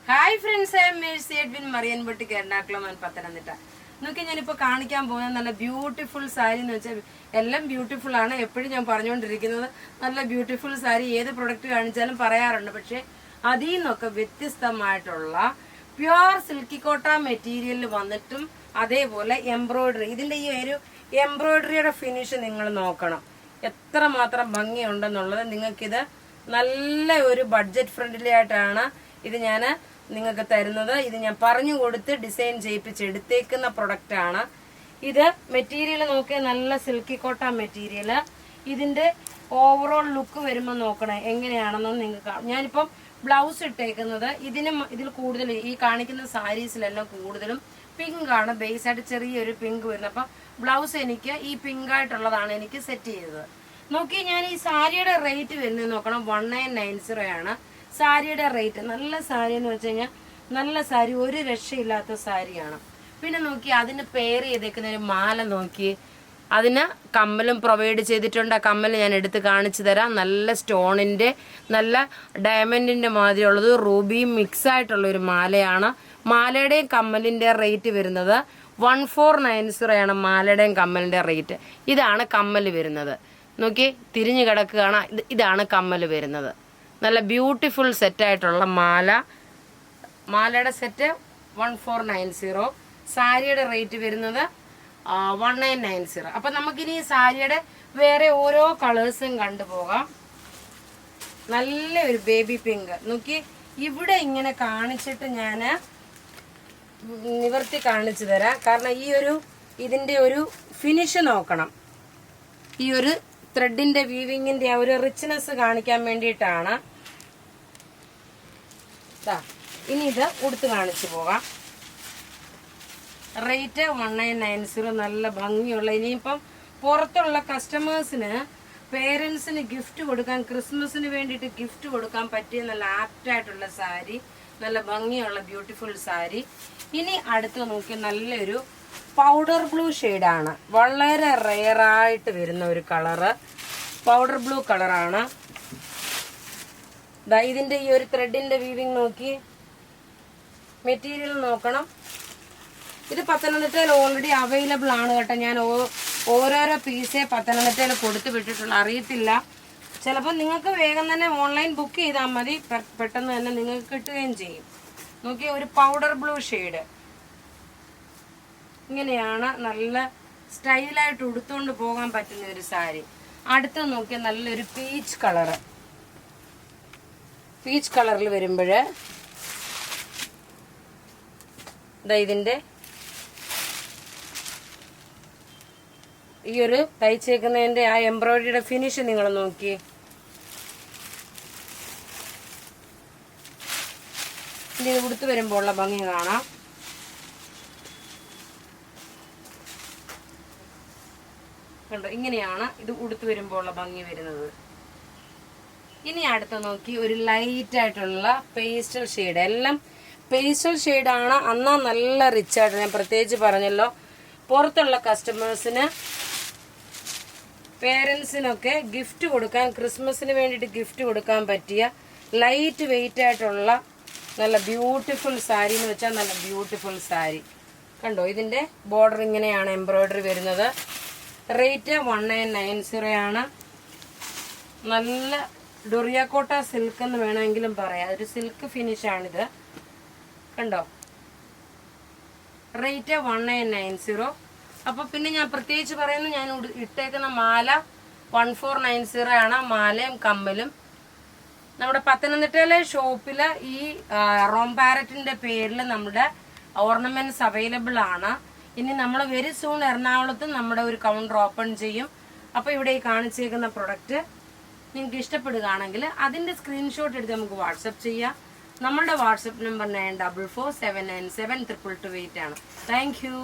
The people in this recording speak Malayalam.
Hi friends, I am Mercy Edwin Marian boutique Ernakulam Pathanamthitta. നോക്കി ഞാനിപ്പോൾ കാണിക്കാൻ പോകുന്നത് നല്ല ബ്യൂട്ടിഫുൾ സാരി എന്ന് വെച്ചാൽ എല്ലാം ബ്യൂട്ടിഫുൾ ആണ്. എപ്പോഴും ഞാൻ പറഞ്ഞുകൊണ്ടിരിക്കുന്നത് നല്ല ബ്യൂട്ടിഫുൾ സാരി ഏത് പ്രൊഡക്റ്റ് കാണിച്ചാലും പറയാറുണ്ട്. പക്ഷെ അതിൽ നിന്നൊക്കെ വ്യത്യസ്തമായിട്ടുള്ള പ്യുവർ സിൽക്കി കോട്ട മെറ്റീരിയലിൽ വന്നിട്ടും അതേപോലെ എംബ്രോയിഡറി, ഇതിന്റെ ഈ ഒരു എംബ്രോയിഡറിയുടെ ഫിനിഷ് നിങ്ങൾ നോക്കണം, എത്രമാത്രം ഭംഗിയുണ്ടെന്നുള്ളത്. നിങ്ങൾക്കിത് നല്ല ഒരു ബഡ്ജറ്റ് ഫ്രണ്ട്ലി ആയിട്ടാണ് ഇത് ഞാൻ നിങ്ങൾക്ക് തരുന്നത്. ഇത് ഞാൻ പറഞ്ഞു കൊടുത്ത് ഡിസൈൻ ചെയ്യിപ്പിച്ചെടുത്തേക്കുന്ന പ്രൊഡക്റ്റ് ആണ്. ഇത് മെറ്റീരിയൽ നോക്കിയാൽ നല്ല സിൽക്കി കോട്ട മെറ്റീരിയൽ. ഇതിന്റെ ഓവറോൾ ലുക്ക് വരുമ്പോൾ നോക്കണേ എങ്ങനെയാണെന്ന് നിങ്ങൾക്ക്. ഞാനിപ്പം ബ്ലൗസ് ഇട്ടേക്കുന്നത് ഇതിൽ കൂടുതൽ ഈ കാണിക്കുന്ന സാരീസിലെല്ലാം കൂടുതലും പിങ്ക് ആണ് ബേസ് ആയിട്ട്, ചെറിയൊരു പിങ്ക് വരുന്നത്. അപ്പം ബ്ലൗസ് എനിക്ക് ഈ പിങ്ക് ആയിട്ടുള്ളതാണ് എനിക്ക് സെറ്റ് ചെയ്തത്. നോക്കി ഞാൻ ഈ സാരിയുടെ റേറ്റ് വരുന്നത് നോക്കണം, 1990 ആണ് സാരിയുടെ റേറ്റ്. നല്ല സാരി എന്ന് വെച്ച് കഴിഞ്ഞാൽ നല്ല സാരി, ഒരു രക്ഷയില്ലാത്ത സാരിയാണ്. പിന്നെ നോക്കി അതിന് പെയർ ചെയ്തേക്കുന്ന ഒരു മാല നോക്കി, അതിന് കമ്മലും പ്രൊവൈഡ് ചെയ്തിട്ടുണ്ട്. ആ കമ്മൽ ഞാൻ എടുത്ത് കാണിച്ചു തരാം. നല്ല സ്റ്റോണിൻ്റെ നല്ല ഡയമണ്ടിൻ്റെ മാതിരിയുള്ളത് റൂബിയും മിക്സ് ആയിട്ടുള്ള ഒരു മാലയാണ്. മാലയുടെയും കമ്മലിൻ്റെ റേറ്റ് വരുന്നത് 1490 ആണ് മാലയുടെയും കമ്മലിൻ്റെ റേറ്റ്. ഇതാണ് കമ്മൽ വരുന്നത്. നോക്കി തിരിഞ്ഞു കിടക്കുകയാണ്. ഇതാണ് കമ്മൽ വരുന്നത്. നല്ല ബ്യൂട്ടിഫുൾ സെറ്റായിട്ടുള്ള മാലയുടെ സെറ്റ് 1490. സാരിയുടെ റേറ്റ് വരുന്നത് 1990. അപ്പം നമുക്കിനി സാരിയുടെ വേറെ ഓരോ കളേഴ്സും കണ്ടുപോകാം. നല്ല ഒരു ബേബി പിങ്ക് നോക്കി, ഇവിടെ ഇങ്ങനെ കാണിച്ചിട്ട് ഞാൻ നിവർത്തി കാണിച്ചു തരാം. കാരണം ഇതിന്റെ ഒരു ഫിനിഷ് നോക്കണം. ഈ ഒരു ത്രെഡിന്റെ വീവിങ്ങിന്റെ ആ ഒരു റിച്ച്നെസ് കാണിക്കാൻ വേണ്ടിയിട്ടാണ്. ഇനി ഇത് ഉടുത്ത് കാണിച്ചു പോകാം. റേറ്റ് 1990. നല്ല ഭംഗിയുള്ള, ഇനിയിപ്പം പുറത്തുള്ള കസ്റ്റമേഴ്സിന് പേരൻസിന് ഗിഫ്റ്റ് കൊടുക്കാൻ, ക്രിസ്മസിന് വേണ്ടിയിട്ട് ഗിഫ്റ്റ് കൊടുക്കാൻ പറ്റിയ നല്ല ആപ്റ്റായിട്ടുള്ള സാരി, നല്ല ഭംഗിയുള്ള ബ്യൂട്ടിഫുൾ സാരി. ഇനി അടുത്ത് നോക്കി നല്ലൊരു പൗഡർ ബ്ലൂ ഷെയ്ഡാണ്, വളരെ റെയറായിട്ട് വരുന്ന ഒരു കളറ്, പൗഡർ ബ്ലൂ കളറാണ്. ഇതിന്റെ ഈ ഒരു ത്രെഡിന്റെ വീവിങ് നോക്കി, മെറ്റീരിയൽ നോക്കണം. ഇത് പത്തനംതിട്ടയിൽ ഓൾറെഡി അവൈലബിൾ ആണ് കേട്ടോ. ഞാൻ ഓരോരോ പീസേ പത്തനംതിട്ടയിൽ കൊടുത്തു വിട്ടിട്ടുള്ള, അറിയത്തില്ല. ചിലപ്പോൾ നിങ്ങൾക്ക് വേഗം തന്നെ ഓൺലൈൻ ബുക്ക് ചെയ്താൽ മതി, പെട്ടെന്ന് തന്നെ നിങ്ങൾക്ക് കിട്ടുകയും ചെയ്യും. നോക്കി ഒരു പൗഡർ ബ്ലൂ ഷെയ്ഡ്, ഇങ്ങനെയാണ് നല്ല സ്റ്റൈലായിട്ട് ഉടുത്തുകൊണ്ട് പോകാൻ പറ്റുന്ന ഒരു സാരി. അടുത്ത് നോക്കിയാൽ നല്ലൊരു പീച്ച് കളറ്, പീച്ച് കളറിൽ വരുമ്പോൾ ഇതിന്റെ ഈ ഒരു തയ്ച്ചേക്കുന്നതിന്റെ ആ എംബ്രോയിഡറിയുടെ ഫിനിഷ് നിങ്ങൾ നോക്കി. ഇനി ഇത് ഉടുത്ത് വരുമ്പോൾ ഉള്ള ഭംഗി കാണാം. കണ്ടോ, ഇങ്ങനെയാണ് ഇത് ഉടുത്ത് വരുമ്പോൾ ഉള്ള ഭംഗി വരുന്നത്. ഇനി അടുത്ത് നോക്കി ഒരു ലൈറ്റ് ആയിട്ടുള്ള പേസ്റ്റൽ ഷെയ്ഡ്, എല്ലാം പേസ്റ്റൽ ഷെയ്ഡാണ്. അന്നാ നല്ല റിച്ച് ആയിട്ട് ഞാൻ പ്രത്യേകിച്ച് പറഞ്ഞല്ലോ, പുറത്തുള്ള കസ്റ്റമേഴ്സിന് പേരൻസിനൊക്കെ ഗിഫ്റ്റ് കൊടുക്കാൻ, ക്രിസ്മസിന് വേണ്ടിയിട്ട് ഗിഫ്റ്റ് കൊടുക്കാൻ പറ്റിയ ലൈറ്റ് വെയിറ്റ് ആയിട്ടുള്ള നല്ല ബ്യൂട്ടിഫുൾ സാരി എന്ന് വെച്ചാൽ നല്ല ബ്യൂട്ടിഫുൾ സാരി. കണ്ടോ, ഇതിന്റെ ബോർഡർ ഇങ്ങനെയാണ് എംബ്രോയിഡറി വരുന്നത്. റേറ്റ് 1990 ആണ്. നല്ല ഡൊറിയാക്കോട്ട സിൽക്ക് എന്ന് വേണമെങ്കിലും പറയാം, ഒരു സിൽക്ക് ഫിനിഷാണിത്. കണ്ടോ, റേറ്റ് 1990. അപ്പൊ പിന്നെ ഞാൻ പ്രത്യേകിച്ച് പറയുന്നു, ഞാൻ ഇട്ടേക്കുന്ന മാല 1490 ആണ്, മാലയും കമ്മലും. നമ്മുടെ പത്തനംതിട്ടയിലെ ഷോപ്പിൽ ഈ റോം പാരറ്റിന്റെ പേരിൽ നമ്മുടെ ഓർണമെന്റ്സ് അവൈലബിൾ ആണ്. ഇനി നമ്മൾ വെരി സൂൺ എറണാകുളത്ത് നമ്മുടെ ഒരു കൗണ്ടർ ഓപ്പൺ ചെയ്യും. അപ്പോൾ ഇവിടെ ഈ കാണിച്ചേക്കുന്ന പ്രൊഡക്റ്റ് നിങ്ങൾക്ക് ഇഷ്ടപ്പെടുകയാണെങ്കിൽ അതിന്റെ സ്ക്രീൻഷോട്ട് എടുത്ത് നമുക്ക് വാട്സപ്പ് ചെയ്യാം. നമ്മളുടെ വാട്സപ്പ് നമ്പർ 9447972228 ആണ്. Thank you.